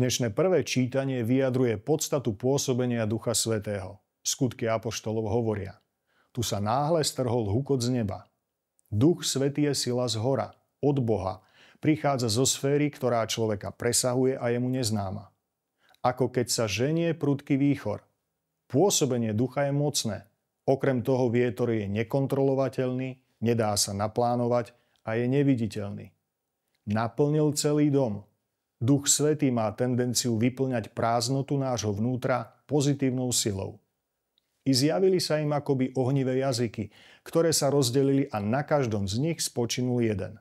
Dnešné prvé čítanie vyjadruje podstatu pôsobenia Ducha Svätého. Skutky apoštolov hovoria: tu sa náhle strhol hukot z neba. Duch Svätý je sila z hora, od Boha, prichádza zo sféry, ktorá človeka presahuje a je mu neznáma. Ako keď sa ženie prudký výchor. Pôsobenie ducha je mocné. Okrem toho vietor je nekontrolovateľný, nedá sa naplánovať a je neviditeľný. Naplnil celý dom. Duch Svätý má tendenciu vyplňať prázdnotu nášho vnútra pozitívnou silou. I zjavili sa im akoby ohnivé jazyky, ktoré sa rozdelili a na každom z nich spočinul jeden.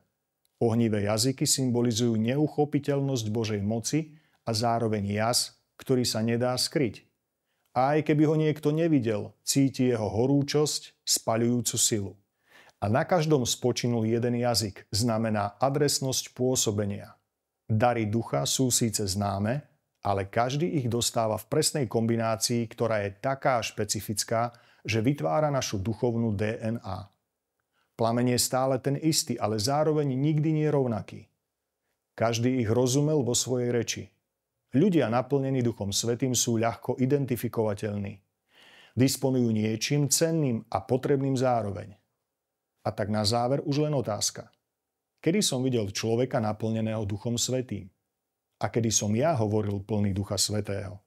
Ohnivé jazyky symbolizujú neuchopiteľnosť Božej moci a zároveň jas, ktorý sa nedá skryť. A aj keby ho niekto nevidel, cíti jeho horúčosť, spaľujúcu silu. A na každom spočinul jeden jazyk, znamená adresnosť pôsobenia. Dary ducha sú síce známe, ale každý ich dostáva v presnej kombinácii, ktorá je taká špecifická, že vytvára našu duchovnú DNA. Plameň je stále ten istý, ale zároveň nikdy nie rovnaký. Každý ich rozumel vo svojej reči. Ľudia naplnení Duchom Svätým sú ľahko identifikovateľní. Disponujú niečím cenným a potrebným zároveň. A tak na záver už len otázka. Kedy som videl človeka naplneného Duchom Svätým? A kedy som ja hovoril plný Ducha Svätého?